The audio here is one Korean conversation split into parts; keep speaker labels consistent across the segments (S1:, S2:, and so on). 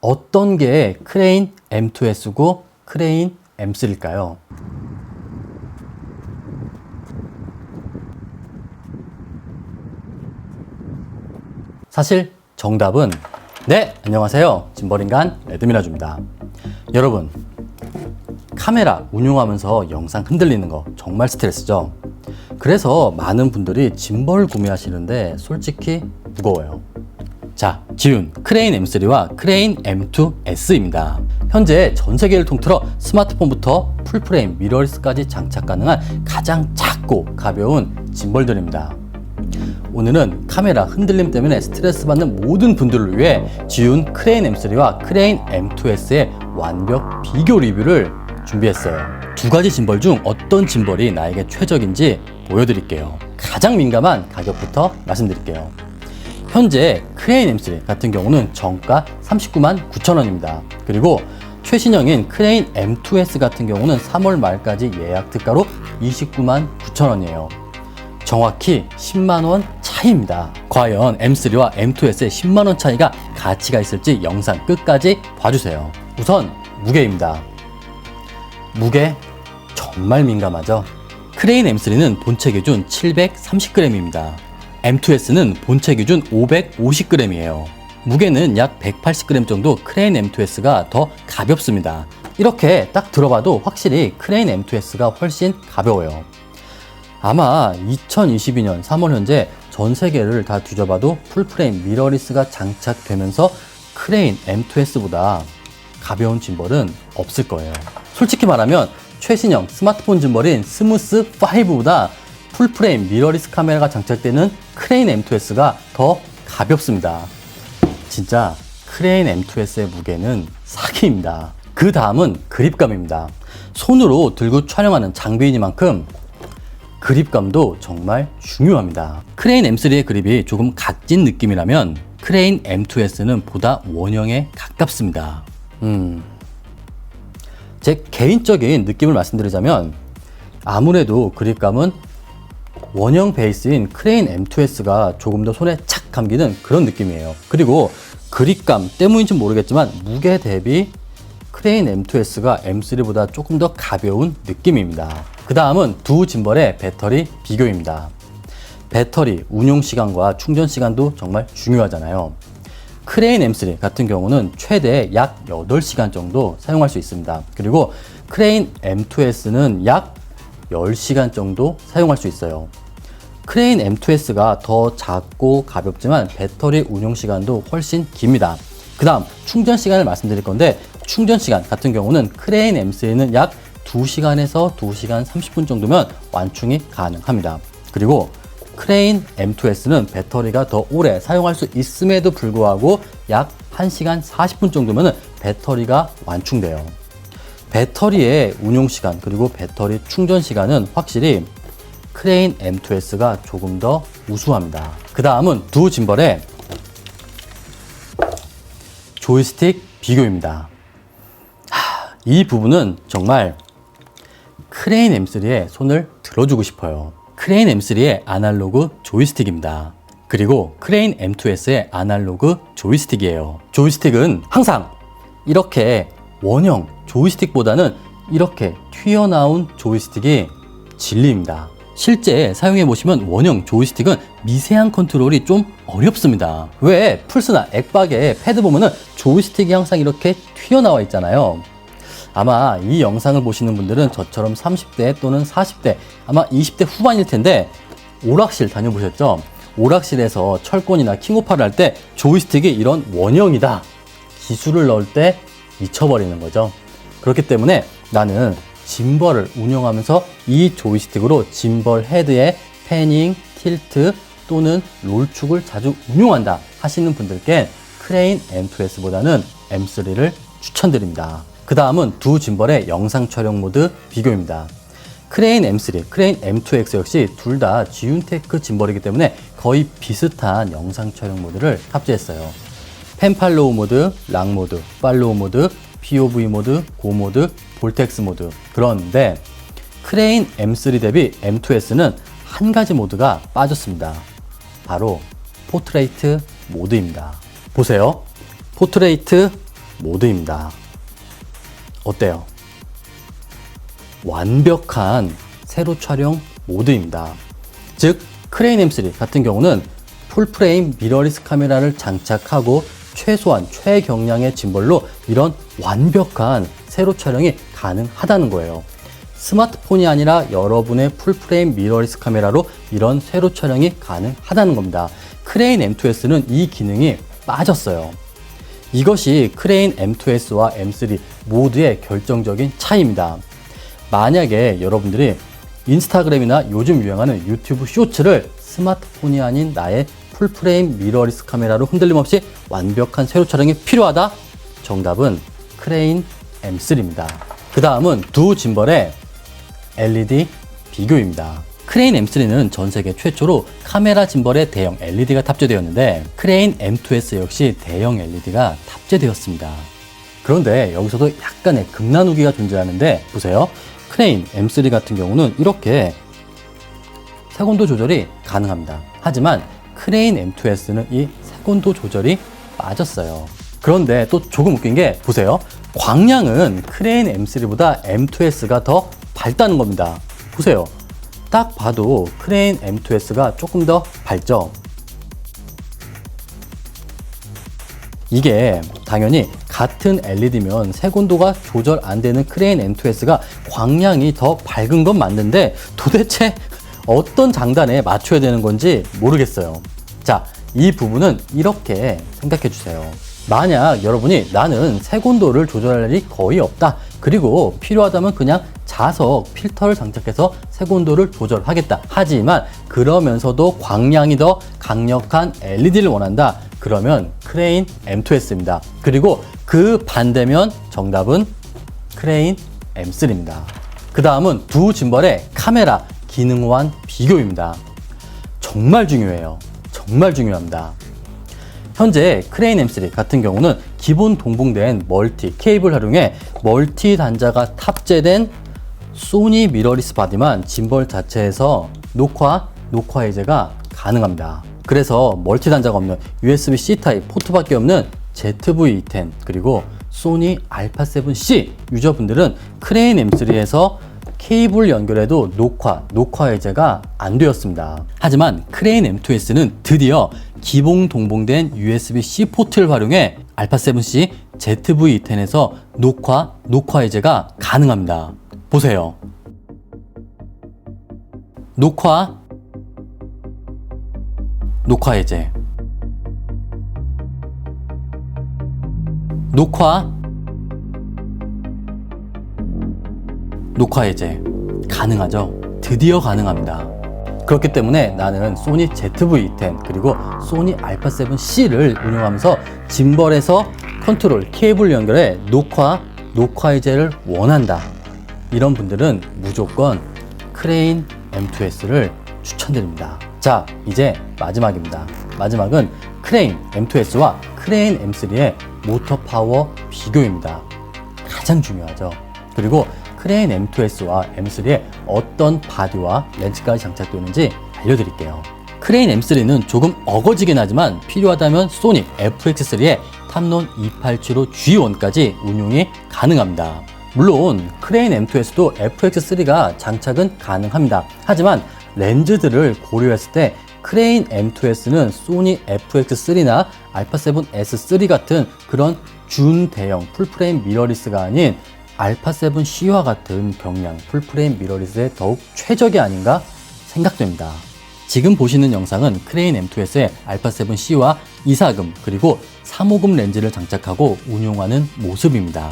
S1: 어떤 게 크레인 M2S고 크레인 M3일까요? 사실 정답은 네, 안녕하세요. 짐벌인간 레드미라주입니다. 여러분, 카메라 운용하면서 영상 흔들리는 거 정말 스트레스죠? 그래서 많은 분들이 짐벌 구매하시는데 솔직히 무거워요. 자, 지훈 크레인 M3와 크레인 M2S입니다. 현재 전 세계를 통틀어 스마트폰부터 풀프레임 미러리스까지 장착 가능한 가장 작고 가벼운 짐벌들입니다. 오늘은 카메라 흔들림 때문에 스트레스 받는 모든 분들을 위해 지훈 크레인 M3와 크레인 M2S의 완벽 비교 리뷰를 준비했어요. 두 가지 짐벌 중 어떤 짐벌이 나에게 최적인지 보여드릴게요. 가장 민감한 가격부터 말씀드릴게요. 현재 크레인 M3 같은 경우는 정가 39만 9천 원입니다. 그리고 최신형인 크레인 M2S 같은 경우는 3월 말까지 예약 특가로 29만 9천 원이에요. 정확히 10만 원 차이입니다. 과연 M3와 M2S의 10만 원 차이가 가치가 있을지 영상 끝까지 봐주세요. 우선 무게입니다. 무게 정말 민감하죠? 크레인 M3는 본체 기준 730g입니다. M2S는 본체 기준 550g이에요. 무게는 약 180g 정도 크레인 M2S가 더 가볍습니다. 이렇게 딱 들어봐도 확실히 크레인 M2S가 훨씬 가벼워요. 아마 2022년 3월 현재 전 세계를 다 뒤져봐도 풀프레임 미러리스가 장착되면서 크레인 M2S보다 가벼운 짐벌은 없을 거예요. 솔직히 말하면 최신형 스마트폰 짐벌인 스무스 5보다 풀프레임 미러리스 카메라가 장착되는 크레인 M2S가 더 가볍습니다. 진짜 크레인 M2S의 무게는 사기입니다. 그 다음은 그립감입니다. 손으로 들고 촬영하는 장비이니만큼 그립감도 정말 중요합니다. 크레인 M3의 그립이 조금 각진 느낌이라면 크레인 M2S는 보다 원형에 가깝습니다. 제 개인적인 느낌을 말씀드리자면 아무래도 그립감은 원형 베이스인 크레인 M2S가 조금 더 손에 착 감기는 그런 느낌이에요. 그리고 그립감 때문인지 모르겠지만 무게 대비 크레인 M2S가 M3보다 조금 더 가벼운 느낌입니다. 그 다음은 두 짐벌의 배터리 비교입니다. 배터리 운용 시간과 충전 시간도 정말 중요하잖아요. 크레인 M3 같은 경우는 최대 약 8시간 정도 사용할 수 있습니다. 그리고 크레인 M2S는 약 10시간 정도 사용할 수 있어요. 크레인 M2S가 더 작고 가볍지만 배터리 운용 시간도 훨씬 깁니다. 그 다음 충전 시간을 말씀드릴 건데 충전 시간 같은 경우는 크레인 M3는 약 2시간에서 2시간 30분 정도면 완충이 가능합니다. 그리고 크레인 M2S는 배터리가 더 오래 사용할 수 있음에도 불구하고 약 1시간 40분 정도면 배터리가 완충돼요. 배터리의 운용 시간 그리고 배터리 충전 시간은 확실히 크레인 M2S가 조금 더 우수합니다. 그 다음은 두 짐벌의 조이스틱 비교입니다. 이 부분은 정말 크레인 M3에 손을 들어주고 싶어요. 크레인 M3의 아날로그 조이스틱입니다. 그리고 크레인 M2S의 아날로그 조이스틱이에요. 조이스틱은 항상 이렇게 원형 조이스틱보다는 이렇게 튀어나온 조이스틱이 진리입니다. 실제 사용해 보시면 원형 조이스틱은 미세한 컨트롤이 좀 어렵습니다. 왜 플스나 엑박의 패드 보면은 조이스틱이 항상 이렇게 튀어나와 있잖아요. 아마 이 영상을 보시는 분들은 저처럼 30대 또는 40대, 아마 20대 후반일 텐데 오락실 다녀보셨죠? 오락실에서 철권이나 킹오파를 할 때 조이스틱이 이런 원형이다. 기술을 넣을 때 미쳐버리는 거죠. 그렇기 때문에 나는 짐벌을 운영하면서 이 조이스틱으로 짐벌 헤드에 패닝, 틸트 또는 롤축을 자주 운용한다 하시는 분들께 크레인 M2S보다는 M3를 추천드립니다. 그 다음은 두 짐벌의 영상 촬영 모드 비교입니다. 크레인 M3, 크레인 M2X 역시 둘 다 지윤테크 짐벌이기 때문에 거의 비슷한 영상 촬영 모드를 탑재했어요. 펜팔로우 모드, 락 모드, 팔로우 모드, POV 모드, 고 모드, 볼텍스 모드. 그런데 크레인 M3 대비 M2S는 한 가지 모드가 빠졌습니다. 바로 포트레이트 모드입니다. 보세요. 포트레이트 모드입니다. 어때요? 완벽한 세로 촬영 모드입니다. 즉 크레인 M3 같은 경우는 풀프레임 미러리스 카메라를 장착하고 최소한 최경량의 짐벌로 이런 완벽한 세로 촬영이 가능하다는 거예요. 스마트폰이 아니라 여러분의 풀프레임 미러리스 카메라로 이런 세로 촬영이 가능하다는 겁니다. 크레인 M2S는 이 기능이 빠졌어요. 이것이 크레인 M2S와 M3 모두의 결정적인 차이입니다. 만약에 여러분들이 인스타그램이나 요즘 유행하는 유튜브 쇼츠를 스마트폰이 아닌 나의 풀프레임 미러리스 카메라로 흔들림 없이 완벽한 세로 촬영이 필요하다? 정답은 크레인 M3입니다. 그 다음은 두 짐벌의 LED 비교입니다. 크레인 M3는 전 세계 최초로 카메라 짐벌에 대형 LED가 탑재되었는데 크레인 M2S 역시 대형 LED가 탑재되었습니다. 그런데 여기서도 약간의 급나누기가 존재하는데 보세요. 크레인 M3 같은 경우는 이렇게 색온도 조절이 가능합니다. 하지만 크레인 M2S는 이 색온도 조절이 빠졌어요. 그런데 또 조금 웃긴 게 보세요. 광량은 크레인 M3보다 M2S가 더 밝다는 겁니다. 보세요. 딱 봐도 크레인 M2S가 조금 더 밝죠? 이게 당연히 같은 LED면 색온도가 조절 안 되는 크레인 M2S가 광량이 더 밝은 건 맞는데 도대체 어떤 장단에 맞춰야 되는 건지 모르겠어요. 자, 이 부분은 이렇게 생각해 주세요. 만약 여러분이 나는 색온도를 조절할 일이 거의 없다. 그리고 필요하다면 그냥 자석 필터를 장착해서 색온도를 조절하겠다. 하지만 그러면서도 광량이 더 강력한 LED를 원한다. 그러면 크레인 M2S입니다. 그리고 그 반대면 정답은 크레인 M3입니다. 그 다음은 두 짐벌의 카메라 기능호환 비교입니다. 정말 중요해요. 정말 중요합니다. 현재 크레인 M3 같은 경우는 기본 동봉된 멀티 케이블 활용해 멀티 단자가 탑재된 소니 미러리스 바디만 짐벌 자체에서 녹화 해제가 가능합니다. 그래서 멀티 단자가 없는 USB-C 타입 포트밖에 없는 ZV-10 그리고 소니 알파7C 유저분들은 크레인 M3에서 케이블 연결해도 녹화 해제가 안 되었습니다. 하지만 크레인 M2S는 드디어 기본 동봉된 USB-C 포트를 활용해 알파7C ZV-10에서 녹화 해제가 가능합니다. 보세요. 녹화 해제 녹화 해제 가능하죠? 드디어 가능합니다. 그렇기 때문에 나는 소니 ZV-10 그리고 소니 알파7C를 운영하면서 짐벌에서 컨트롤 케이블 연결해 녹화 해제를 원한다. 이런 분들은 무조건 크레인 M2S를 추천드립니다. 자, 이제 마지막입니다. 마지막은 크레인 M2S와 크레인 M3의 모터 파워 비교입니다. 가장 중요하죠. 그리고 크레인 M2S와 M3에 어떤 바디와 렌즈까지 장착되는지 알려드릴게요. 크레인 M3는 조금 어거지긴 하지만 필요하다면 소니 FX3에 탐론 2875G1까지 운용이 가능합니다. 물론 크레인 M2S도 FX3가 장착은 가능합니다. 하지만 렌즈들을 고려했을 때 크레인 M2S는 소니 FX3나 알파7S3 같은 그런 준대형 풀프레임 미러리스가 아닌 알파7C와 같은 경량 풀프레임 미러리스에 더욱 최적이 아닌가 생각됩니다. 지금 보시는 영상은 크레인 M2S의 알파7C와 2사금 그리고 3호금 렌즈를 장착하고 운용하는 모습입니다.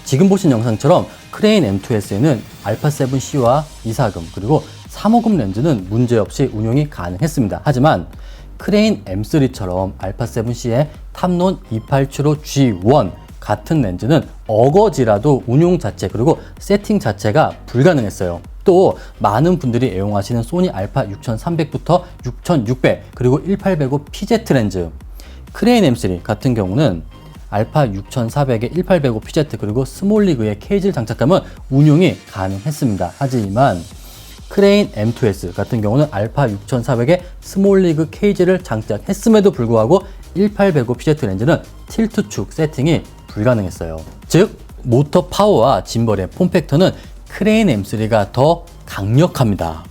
S1: 지금 보신 영상처럼 크레인 M2S에는 알파7C와 2사금 그리고 3호금 렌즈는 문제없이 운용이 가능했습니다. 하지만 크레인 M3처럼 알파7C의 탐론 2875G1 같은 렌즈는 어거지라도 운용 자체 그리고 세팅 자체가 불가능했어요. 또 많은 분들이 애용하시는 소니 알파 6300부터 6600 그리고 1805 PZ 렌즈 크레인 M3 같은 경우는 알파 6400에 1805 PZ 그리고 스몰리그의 케이지를 장착하면 운용이 가능했습니다. 하지만 크레인 M2S 같은 경우는 알파 6400에 스몰리그 케이지를 장착했음에도 불구하고 1800 PZ 렌즈는 틸트 축 세팅이 불가능했어요. 즉 모터 파워와 짐벌의 폼팩터는 크레인 M3가 더 강력합니다.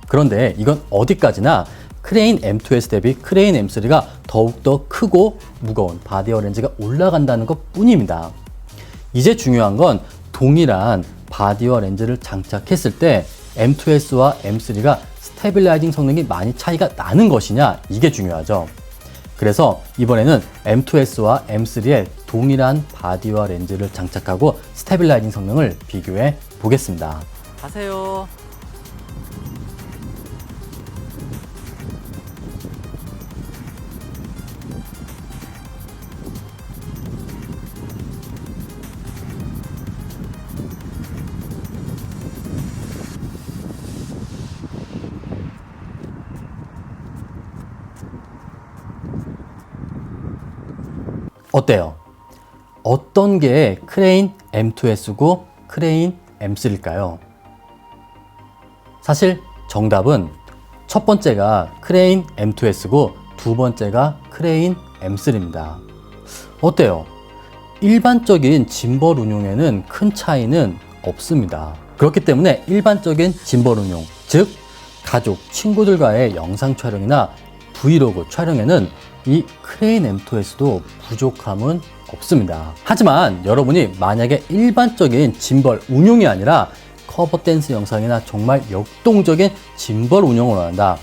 S1: 그런데 이건 어디까지나 크레인 M2S 대비 크레인 M3가 더욱더 크고 무거운 바디어 렌즈가 올라간다는 것 뿐입니다. 이제 중요한 건 동일한 바디어 렌즈를 장착했을 때 M2S와 M3가 스테빌라이징 성능이 많이 차이가 나는 것이냐, 이게 중요하죠. 그래서 이번에는 M2S와 M3의 동일한 바디와 렌즈를 장착하고 스테빌라이징 성능을 비교해 보겠습니다. 가세요. 어때요? 어떤 게 크레인 M2S고 크레인 M3일까요? 사실 정답은 첫 번째가 크레인 M2S고 두 번째가 크레인 M3입니다. 어때요? 일반적인 짐벌 운용에는 큰 차이는 없습니다. 그렇기 때문에 일반적인 짐벌 운용, 즉 가족, 친구들과의 영상 촬영이나 브이로그 촬영에는 이 크레인 M2S도 부족함은 없습니다. 하지만 여러분이 만약에 일반적인 짐벌 운용이 아니라 커버 댄스 영상이나 정말 역동적인 짐벌 운용을 원한다.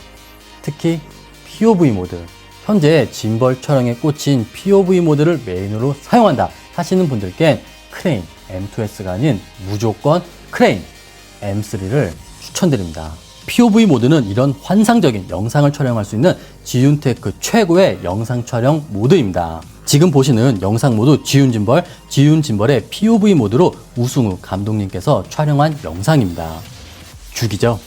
S1: 특히 POV 모드, 현재 짐벌 촬영에 꽂힌 POV 모드를 메인으로 사용한다 하시는 분들께 크레인 M2S가 아닌 무조건 크레인 M3를 추천드립니다. POV 모드는 이런 환상적인 영상을 촬영할 수 있는 지윤테크 최고의 영상 촬영 모드입니다. 지금 보시는 영상 모드 지윤짐벌의 POV 모드로 우승우 감독님께서 촬영한 영상입니다. 죽이죠?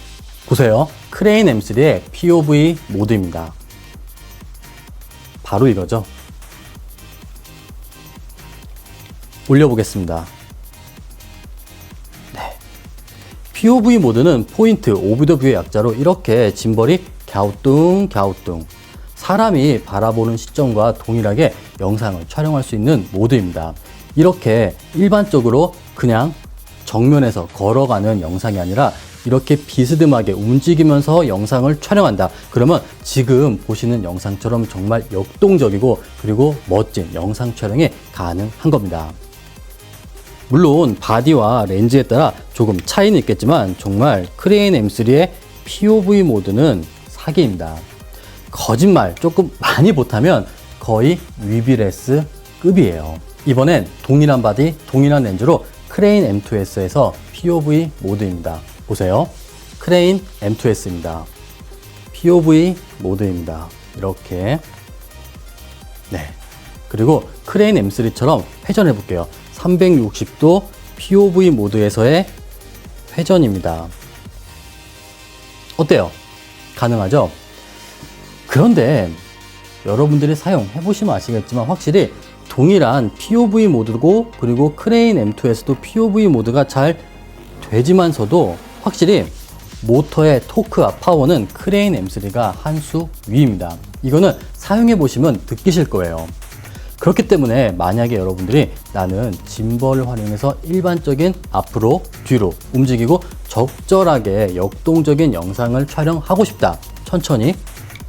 S1: 보세요. 크레인 M3의 POV 모드입니다. 바로 이거죠. 올려보겠습니다. POV 모드는 포인트 오브 더 뷰의 약자로 이렇게 짐벌이 갸우뚱 사람이 바라보는 시점과 동일하게 영상을 촬영할 수 있는 모드입니다. 이렇게 일반적으로 그냥 정면에서 걸어가는 영상이 아니라 이렇게 비스듬하게 움직이면서 영상을 촬영한다. 그러면 지금 보시는 영상처럼 정말 역동적이고 그리고 멋진 영상 촬영이 가능한 겁니다. 물론 바디와 렌즈에 따라 조금 차이는 있겠지만 정말 크레인 M3의 POV 모드는 사기입니다. 거짓말 조금 많이 못하면 거의 위비레스 급이에요. 이번엔 동일한 바디, 동일한 렌즈로 크레인 M2S에서 POV 모드입니다. 보세요. 크레인 M2S입니다. POV 모드입니다. 이렇게. 네. 그리고 크레인 M3처럼 회전해 볼게요. 360도 POV 모드에서의 회전입니다. 어때요? 가능하죠? 그런데 여러분들이 사용해 보시면 아시겠지만 확실히 동일한 POV 모드고 그리고 크레인 M2S도 POV 모드가 잘 되지만서도 확실히 모터의 토크와 파워는 크레인 M3가 한 수 위입니다. 이거는 사용해 보시면 느끼실 거예요. 그렇기 때문에 만약에 여러분들이 나는 짐벌을 활용해서 일반적인 앞으로 뒤로 움직이고 적절하게 역동적인 영상을 촬영하고 싶다, 천천히,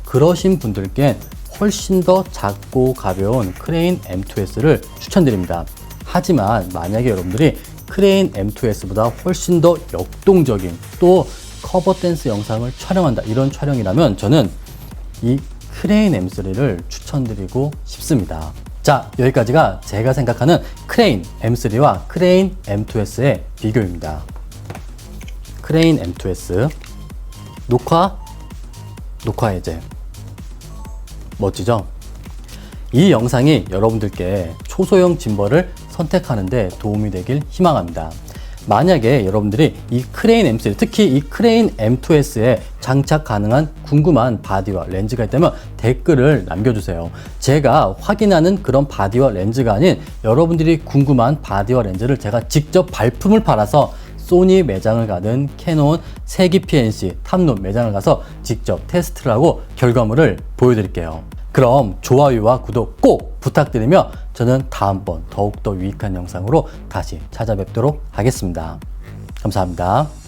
S1: 그러신 분들께 훨씬 더 작고 가벼운 크레인 M2S를 추천드립니다. 하지만 만약에 여러분들이 크레인 M2S보다 훨씬 더 역동적인 또 커버 댄스 영상을 촬영한다, 이런 촬영이라면 저는 이 크레인 M3를 추천드리고 싶습니다. 자, 여기까지가 제가 생각하는 크레인 M3와 크레인 M2S의 비교입니다. 크레인 M2S 녹화 해제. 멋지죠? 이 영상이 여러분들께 초소형 짐벌을 선택하는데 도움이 되길 희망합니다. 만약에 여러분들이 이 크레인 M3, 특히 이 크레인 M2S에 장착 가능한 궁금한 바디와 렌즈가 있다면 댓글을 남겨주세요. 제가 확인하는 그런 바디와 렌즈가 아닌 여러분들이 궁금한 바디와 렌즈를 제가 직접 발품을 팔아서 소니 매장을 가든 캐논, 세기 PNC, 탑론 매장을 가서 직접 테스트를 하고 결과물을 보여드릴게요. 그럼 좋아요와 구독 꼭 부탁드리며 저는 다음번 더욱더 유익한 영상으로 다시 찾아뵙도록 하겠습니다. 감사합니다.